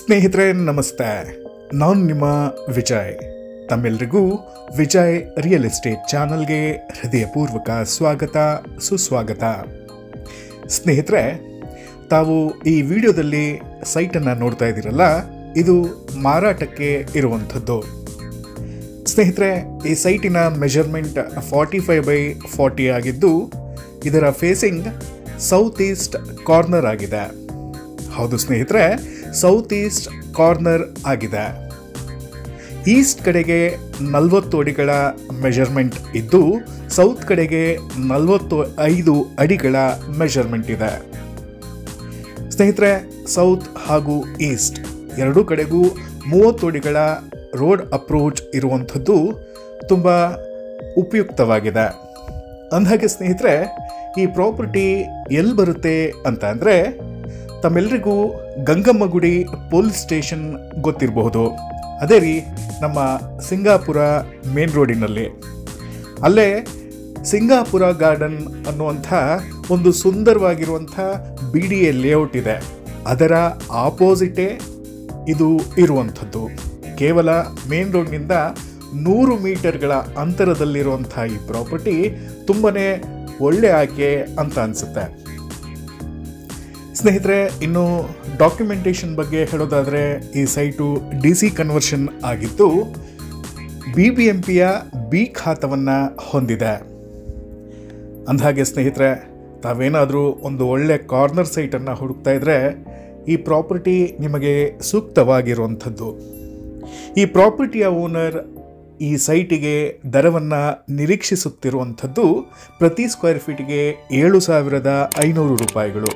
ಸ್ನೇಹಿತರೆ ನಮಸ್ತೆ, ನಾನು ನಿಮ್ಮ ವಿಜಯ್. ತಮ್ಮೆಲ್ಲರಿಗೂ ವಿಜಯ್ ರಿಯಲ್ ಎಸ್ಟೇಟ್ ಚಾನಲ್ಗೆ ಹೃದಯಪೂರ್ವಕ ಸ್ವಾಗತ ಸುಸ್ವಾಗತ. ಸ್ನೇಹಿತರೆ, ತಾವು ಈ ವಿಡಿಯೋದಲ್ಲಿ ಸೈಟನ್ನು ನೋಡ್ತಾ ಇದ್ದೀರಲ್ಲ, ಇದು ಮಾರಾಟಕ್ಕೆ ಇರುವಂಥದ್ದು. ಸ್ನೇಹಿತರೆ, ಈ ಸೈಟಿನ ಮೆಜರ್ಮೆಂಟ್ 45x40 ಆಗಿದ್ದು, ಇದರ ಫೇಸಿಂಗ್ ಸೌತ್ ಈಸ್ಟ್ ಕಾರ್ನರ್ ಆಗಿದೆ. ಹೌದು ಸ್ನೇಹಿತರೆ, ಸೌತ್ ಈಸ್ಟ್ ಕಾರ್ನರ್ ಆಗಿದೆ. ಈಸ್ಟ್ ಕಡೆಗೆ 40 ಅಡಿಗಳ ಮೆಜರ್ಮೆಂಟ್ ಇದ್ದು, ಸೌತ್ ಕಡೆಗೆ 45 ಅಡಿಗಳ ಮೆಜರ್ಮೆಂಟ್ ಇದೆ. ಸ್ನೇಹಿತರೆ, ಸೌತ್ ಹಾಗೂ ಈಸ್ಟ್ ಎರಡೂ ಕಡೆಗೂ 30 ಅಡಿಗಳ ರೋಡ್ ಅಪ್ರೋಚ್ ಇರುವಂಥದ್ದು ತುಂಬ ಉಪಯುಕ್ತವಾಗಿದೆ. ಅಂದಹಾಗೆ ಸ್ನೇಹಿತರೆ, ಈ ಪ್ರಾಪರ್ಟಿ ಎಲ್ಲಿ ಬರುತ್ತೆ ಅಂತ ಅಂದರೆ, ತಮ್ಮೆಲ್ಲರಿಗೂ ಗಂಗಮ್ಮಗುಡಿ ಪೊಲೀಸ್ ಸ್ಟೇಷನ್ ಗೊತ್ತಿರಬಹುದು. ಅದೇ ರೀ, ನಮ್ಮ ಸಿಂಗಾಪುರ ಮೇನ್ ರೋಡಿನಲ್ಲಿ ಅಲ್ಲೇ ಸಿಂಗಾಪುರ ಗಾರ್ಡನ್ ಅನ್ನುವಂಥ ಒಂದು ಸುಂದರವಾಗಿರುವಂಥ BDA ಲೇಔಟ್ ಇದೆ. ಅದರ ಆಪೋಸಿಟೇ ಇದು ಇರುವಂಥದ್ದು. ಕೇವಲ ಮೇನ್ ರೋಡ್ನಿಂದ 100 ಮೀಟರ್ಗಳ ಅಂತರದಲ್ಲಿರುವಂಥ ಈ ಪ್ರಾಪರ್ಟಿ ತುಂಬಾ ಒಳ್ಳೆ ಆಯ್ಕೆ ಅಂತ ಅನಿಸುತ್ತೆ. ಸ್ನೇಹಿತರೆ, ಇನ್ನು ಡಾಕ್ಯುಮೆಂಟೇಷನ್ ಬಗ್ಗೆ ಹೇಳೋದಾದರೆ, ಈ ಸೈಟು DC ಕನ್ವರ್ಷನ್ ಆಗಿದ್ದು BBMPಯ B ಖಾತವನ್ನು ಹೊಂದಿದೆ. ಅಂದಹಾಗೆ ಸ್ನೇಹಿತರೆ, ತಾವೇನಾದರೂ ಒಂದು ಒಳ್ಳೆ ಕಾರ್ನರ್ ಸೈಟನ್ನು ಹುಡುಕ್ತಾ ಇದ್ದರೆ ಈ ಪ್ರಾಪರ್ಟಿ ನಿಮಗೆ ಸೂಕ್ತವಾಗಿರುವಂಥದ್ದು. ಈ ಪ್ರಾಪರ್ಟಿಯ ಓನರ್ ಈ ಸೈಟಿಗೆ ದರವನ್ನು ನಿರೀಕ್ಷಿಸುತ್ತಿರುವಂಥದ್ದು ಪ್ರತಿ ಸ್ಕ್ವೇರ್ ಫೀಟ್ಗೆ 7,500 ರೂಪಾಯಿಗಳು.